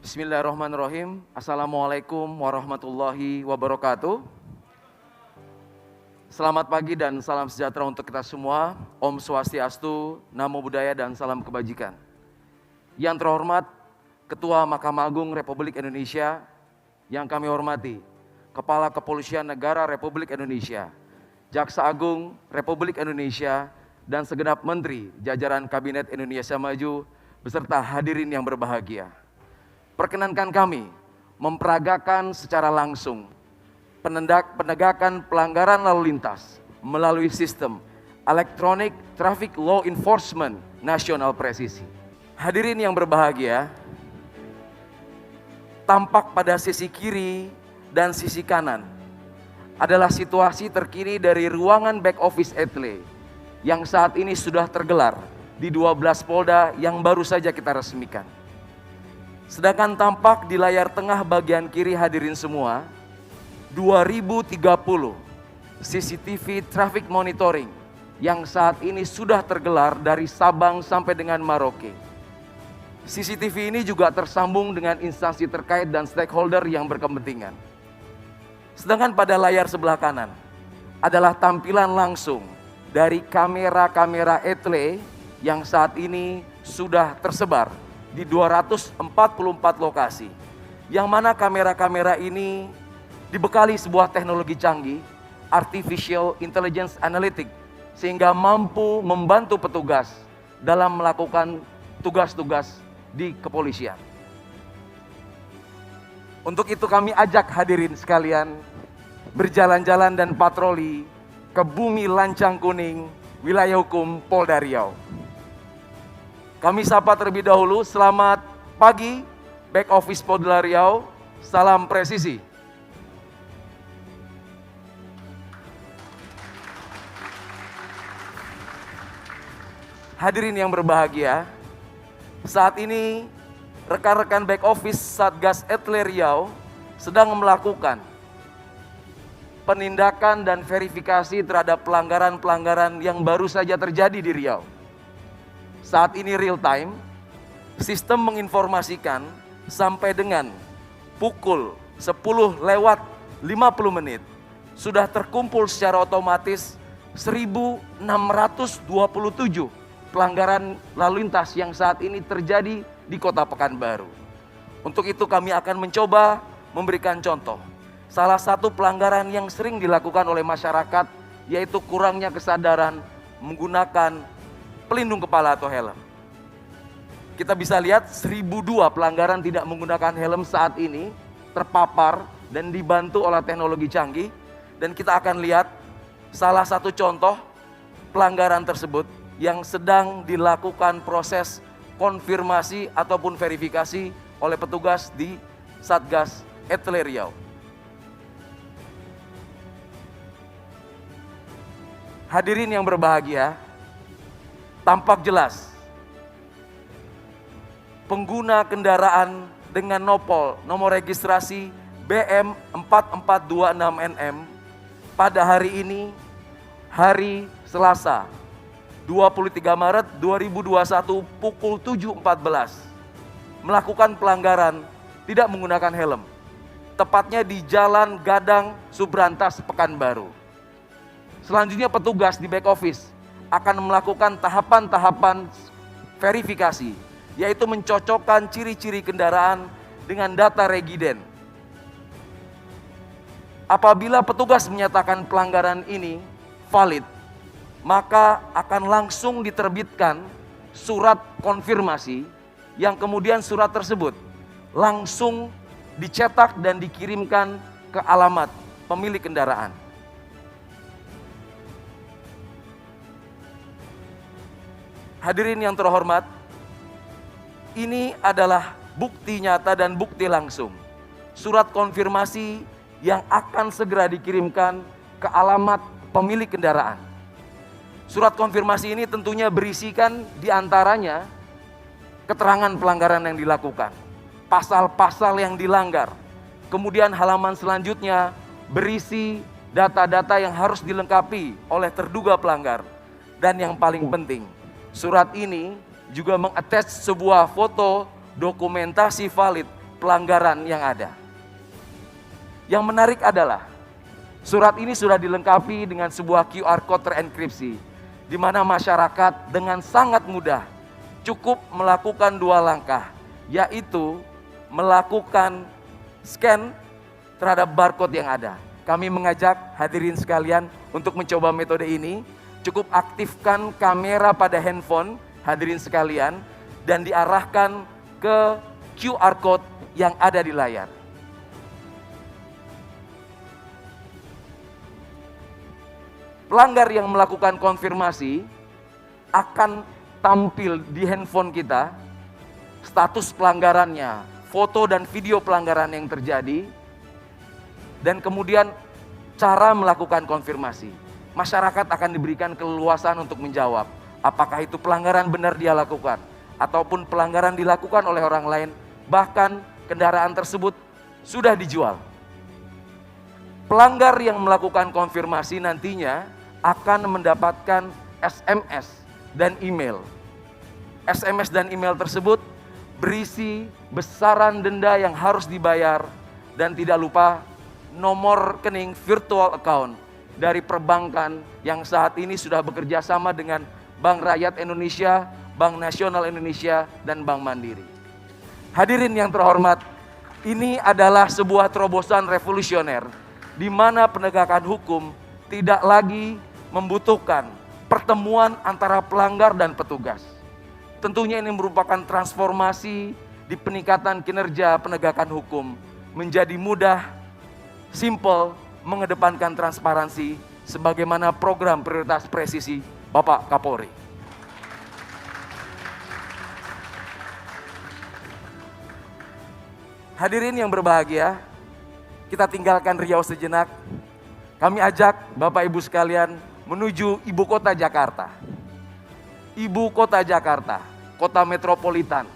Bismillahirrahmanirrahim. Assalamualaikum warahmatullahi wabarakatuh. Selamat pagi dan salam sejahtera untuk kita semua. Om Swastiastu, Namo Buddhaya dan salam kebajikan. Yang terhormat Ketua Mahkamah Agung Republik Indonesia, yang kami hormati Kepala Kepolisian Negara Republik Indonesia, Jaksa Agung Republik Indonesia, dan segenap Menteri jajaran Kabinet Indonesia Maju beserta hadirin yang berbahagia. Perkenankan kami memperagakan secara langsung penegakan pelanggaran lalu lintas melalui sistem Electronic Traffic Law Enforcement Nasional Presisi. Hadirin yang berbahagia, tampak pada sisi kiri dan sisi kanan adalah situasi terkini dari ruangan back office Etle yang saat ini sudah tergelar di 12 Polda yang baru saja kita resmikan. Sedangkan tampak di layar tengah bagian kiri hadirin semua, 2030 CCTV traffic monitoring yang saat ini sudah tergelar dari Sabang sampai dengan Merauke. CCTV ini juga tersambung dengan instansi terkait dan stakeholder yang berkepentingan. Sedangkan pada layar sebelah kanan adalah tampilan langsung dari kamera-kamera Etle yang saat ini sudah tersebar di 244 lokasi, yang mana kamera-kamera ini dibekali sebuah teknologi canggih, Artificial Intelligence Analytics, sehingga mampu membantu petugas dalam melakukan tugas-tugas di kepolisian. Untuk itu kami ajak hadirin sekalian berjalan-jalan dan patroli ke bumi Lancang Kuning, wilayah hukum Polda Riau. Kami sapa terlebih dahulu, selamat pagi back office Polda Riau, salam presisi. Hadirin yang berbahagia, saat ini rekan-rekan back office Satgas Etle Riau sedang melakukan penindakan dan verifikasi terhadap pelanggaran-pelanggaran yang baru saja terjadi di Riau. Saat ini real time, sistem menginformasikan sampai dengan pukul 10:50 sudah terkumpul secara otomatis 1.627 pelanggaran lalu lintas yang saat ini terjadi di Kota Pekanbaru. Untuk itu kami akan mencoba memberikan contoh. Salah satu pelanggaran yang sering dilakukan oleh masyarakat yaitu kurangnya kesadaran menggunakan pelindung kepala atau helm. Kita bisa lihat 1.002 pelanggaran tidak menggunakan helm saat ini terpapar dan dibantu oleh teknologi canggih. Dan kita akan lihat salah satu contoh pelanggaran tersebut yang sedang dilakukan proses konfirmasi ataupun verifikasi oleh petugas di Satgas Etle Riau. Hadirin yang berbahagia, tampak jelas pengguna kendaraan dengan nomor registrasi BM4426NM pada hari ini, hari Selasa 23 Maret 2021 pukul 7.14 melakukan pelanggaran tidak menggunakan helm, tepatnya di Jalan Gadang Subrantas Pekanbaru. Selanjutnya petugas di back office akan melakukan tahapan-tahapan verifikasi, yaitu mencocokkan ciri-ciri kendaraan dengan data regiden. Apabila petugas menyatakan pelanggaran ini valid, maka akan langsung diterbitkan surat konfirmasi yang kemudian surat tersebut langsung dicetak dan dikirimkan ke alamat pemilik kendaraan. Hadirin yang terhormat, ini adalah bukti nyata dan bukti langsung. Surat konfirmasi yang akan segera dikirimkan ke alamat pemilik kendaraan. Surat konfirmasi ini tentunya berisikan diantaranya keterangan pelanggaran yang dilakukan, pasal-pasal yang dilanggar. Kemudian halaman selanjutnya berisi data-data yang harus dilengkapi oleh terduga pelanggar. Dan yang paling penting, surat ini juga mengattach sebuah foto dokumentasi valid pelanggaran yang ada. Yang menarik adalah surat ini sudah dilengkapi dengan sebuah QR code terenkripsi, di mana masyarakat dengan sangat mudah cukup melakukan 2 langkah, yaitu melakukan scan terhadap barcode yang ada. Kami mengajak hadirin sekalian untuk mencoba metode ini. Cukup aktifkan kamera pada handphone hadirin sekalian dan diarahkan ke QR code yang ada di layar. Pelanggar yang melakukan konfirmasi akan tampil di handphone kita status pelanggarannya, foto dan video pelanggaran yang terjadi, dan kemudian cara melakukan konfirmasi. Masyarakat akan diberikan keleluasan untuk menjawab apakah itu pelanggaran benar dia lakukan ataupun pelanggaran dilakukan oleh orang lain, bahkan kendaraan tersebut sudah dijual. Pelanggar yang melakukan konfirmasi nantinya akan mendapatkan SMS dan email. SMS dan email tersebut berisi besaran denda yang harus dibayar dan tidak lupa nomor rekening virtual account dari perbankan yang saat ini sudah bekerja sama dengan Bank Rakyat Indonesia, Bank Nasional Indonesia, dan Bank Mandiri. Hadirin yang terhormat, ini adalah sebuah terobosan revolusioner di mana penegakan hukum tidak lagi membutuhkan pertemuan antara pelanggar dan petugas. Tentunya ini merupakan transformasi di peningkatan kinerja penegakan hukum menjadi mudah, simple, mengedepankan transparansi sebagaimana program prioritas presisi Bapak Kapolri. Hadirin yang berbahagia, kita tinggalkan Riau sejenak. Kami ajak Bapak Ibu sekalian menuju ibu kota Jakarta. Ibu kota Jakarta, kota metropolitan,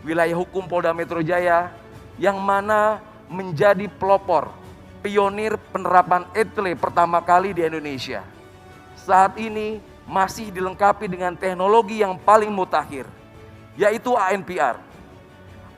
wilayah hukum Polda Metro Jaya yang mana menjadi pelopor, pionir penerapan ETLE pertama kali di Indonesia. Saat ini masih dilengkapi dengan teknologi yang paling mutakhir, yaitu ANPR,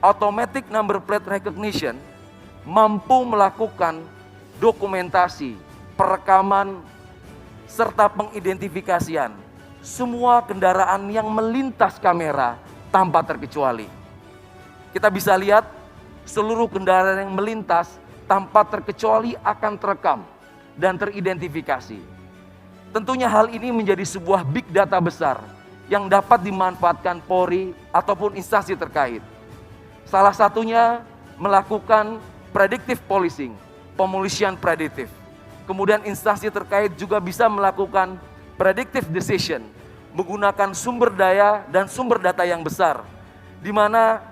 Automatic Number Plate Recognition, mampu melakukan dokumentasi, perekaman, serta pengidentifikasian semua kendaraan yang melintas kamera tanpa terkecuali. Kita bisa lihat seluruh kendaraan yang melintas tanpa terkecuali akan terekam dan teridentifikasi. Tentunya hal ini menjadi sebuah big data besar yang dapat dimanfaatkan Polri ataupun instansi terkait. Salah satunya melakukan predictive policing, pemolisian prediktif. Kemudian instansi terkait juga bisa melakukan predictive decision menggunakan sumber daya dan sumber data yang besar, di mana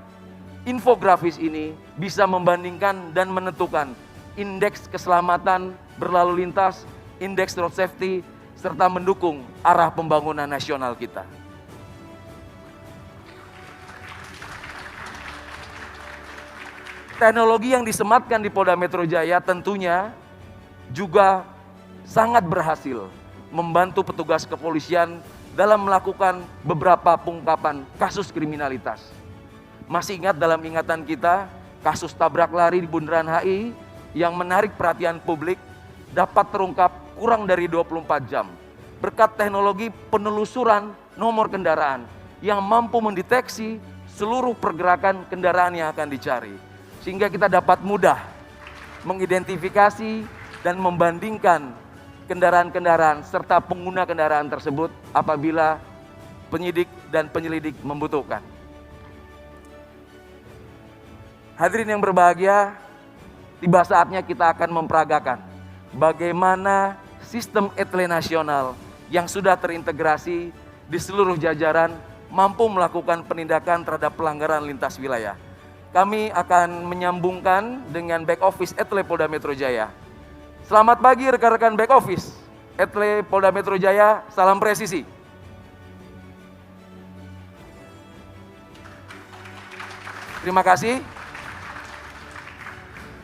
infografis ini bisa membandingkan dan menentukan indeks keselamatan berlalu lintas, indeks road safety, serta mendukung arah pembangunan nasional kita. Teknologi yang disematkan di Polda Metro Jaya tentunya juga sangat berhasil membantu petugas kepolisian dalam melakukan beberapa pengungkapan kasus kriminalitas. Masih ingat dalam ingatan kita kasus tabrak lari di Bundaran HI yang menarik perhatian publik dapat terungkap kurang dari 24 jam berkat teknologi penelusuran nomor kendaraan yang mampu mendeteksi seluruh pergerakan kendaraan yang akan dicari, sehingga kita dapat mudah mengidentifikasi dan membandingkan kendaraan-kendaraan serta pengguna kendaraan tersebut apabila penyidik dan penyelidik membutuhkan. Hadirin yang berbahagia, tiba saatnya kita akan memperagakan bagaimana sistem ETLE nasional yang sudah terintegrasi di seluruh jajaran mampu melakukan penindakan terhadap pelanggaran lintas wilayah. Kami akan menyambungkan dengan back office ETLE Polda Metro Jaya. Selamat pagi rekan-rekan back office ETLE Polda Metro Jaya, salam presisi. Terima kasih.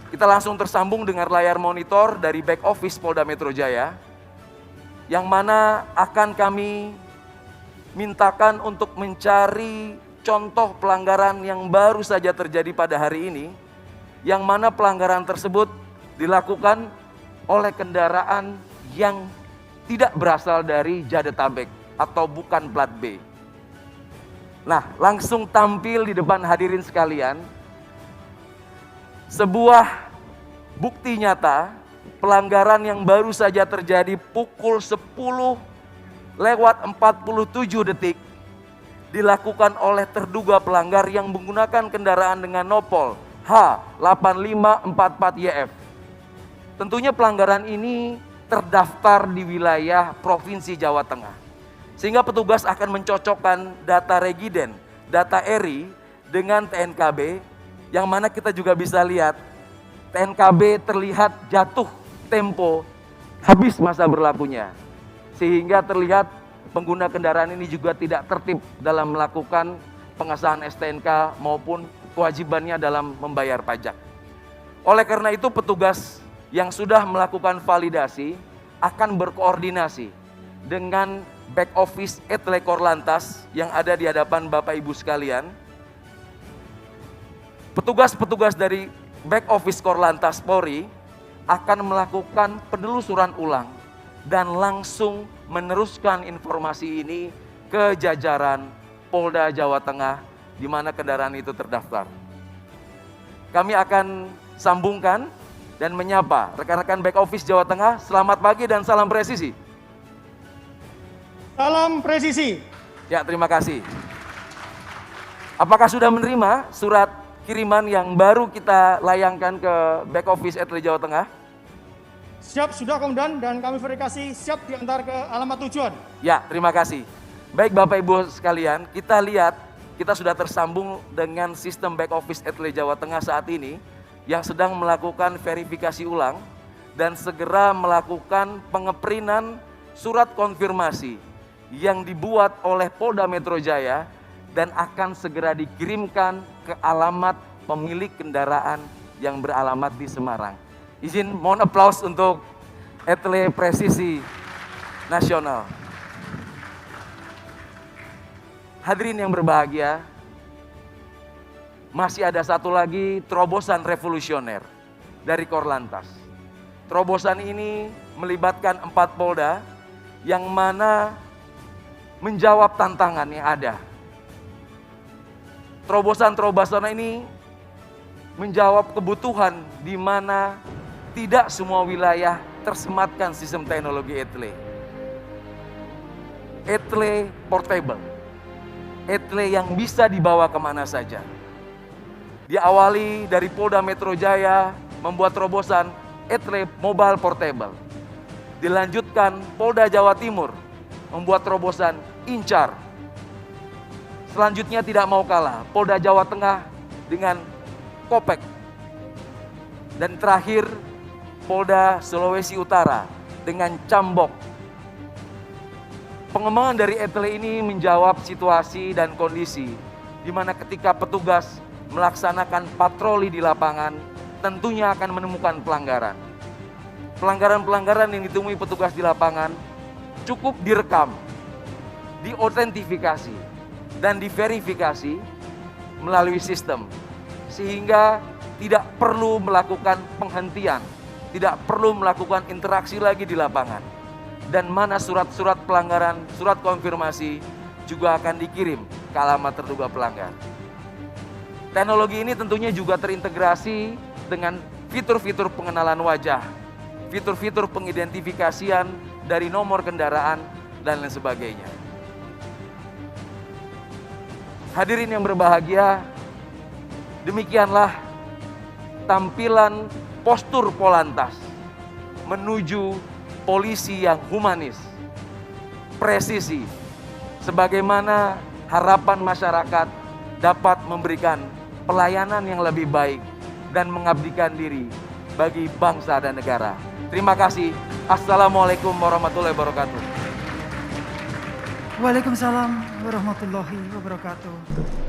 Kita langsung tersambung dengan layar monitor dari back office Polda Metro Jaya, yang mana akan kami mintakan untuk mencari contoh pelanggaran yang baru saja terjadi pada hari ini, yang mana pelanggaran tersebut dilakukan oleh kendaraan yang tidak berasal dari Jabodetabek atau bukan plat B. Nah, langsung tampil di depan hadirin sekalian sebuah bukti nyata pelanggaran yang baru saja terjadi pukul 10:47 dilakukan oleh terduga pelanggar yang menggunakan kendaraan dengan nopol H8544YF. Tentunya pelanggaran ini terdaftar di wilayah Provinsi Jawa Tengah. Sehingga petugas akan mencocokkan data regiden, data ERI dengan TNKB, yang mana kita juga bisa lihat TNKB terlihat jatuh tempo habis masa berlakunya. Sehingga terlihat pengguna kendaraan ini juga tidak tertib dalam melakukan pengesahan STNK maupun kewajibannya dalam membayar pajak. Oleh karena itu petugas yang sudah melakukan validasi akan berkoordinasi dengan back office Etle Korlantas yang ada di hadapan Bapak Ibu sekalian. Petugas-petugas dari back office Korlantas Polri akan melakukan penelusuran ulang dan langsung meneruskan informasi ini ke jajaran Polda Jawa Tengah di mana kendaraan itu terdaftar. Kami akan sambungkan dan menyapa rekan-rekan back office Jawa Tengah. Selamat pagi dan salam presisi. Salam presisi. Ya, terima kasih. Apakah sudah menerima surat kiriman yang baru kita layangkan ke back office Etle Jawa Tengah? Siap, sudah Komandan, dan kami verifikasi siap diantar ke alamat tujuan. Ya, terima kasih. Baik Bapak Ibu sekalian, kita lihat kita sudah tersambung dengan sistem back office Etle Jawa Tengah saat ini yang sedang melakukan verifikasi ulang dan segera melakukan pengeprintan surat konfirmasi yang dibuat oleh Polda Metro Jaya dan akan segera dikirimkan ke alamat pemilik kendaraan yang beralamat di Semarang. Izin mohon aplaus untuk Etle Presisi Nasional. Hadirin yang berbahagia, masih ada satu lagi terobosan revolusioner dari Korlantas. Terobosan ini melibatkan 4 Polda yang mana menjawab tantangan yang ada. Terobosan-terobosan ini menjawab kebutuhan di mana tidak semua wilayah tersematkan sistem teknologi Etle. Etle portable. Etle yang bisa dibawa kemana saja. Diawali dari Polda Metro Jaya membuat terobosan Etle Mobile Portable. Dilanjutkan Polda Jawa Timur membuat terobosan Incar. Selanjutnya tidak mau kalah, Polda Jawa Tengah dengan Kopek. Dan terakhir Polda Sulawesi Utara dengan Cambok. Pengembangan dari Etle ini menjawab situasi dan kondisi di mana ketika petugas melaksanakan patroli di lapangan tentunya akan menemukan pelanggaran. Pelanggaran-pelanggaran yang ditemui petugas di lapangan cukup direkam, diautentifikasi, dan diverifikasi melalui sistem. Sehingga tidak perlu melakukan penghentian, tidak perlu melakukan interaksi lagi di lapangan. Dan mana surat-surat pelanggaran, surat konfirmasi juga akan dikirim ke alamat terduga pelanggar. Teknologi ini tentunya juga terintegrasi dengan fitur-fitur pengenalan wajah, fitur-fitur pengidentifikasian dari nomor kendaraan, dan lain sebagainya. Hadirin yang berbahagia, demikianlah tampilan postur Polantas menuju polisi yang humanis, presisi, sebagaimana harapan masyarakat dapat memberikan pelayanan yang lebih baik dan mengabdikan diri bagi bangsa dan negara. Terima kasih. Assalamualaikum warahmatullahi wabarakatuh. Waalaikumsalam warahmatullahi wabarakatuh.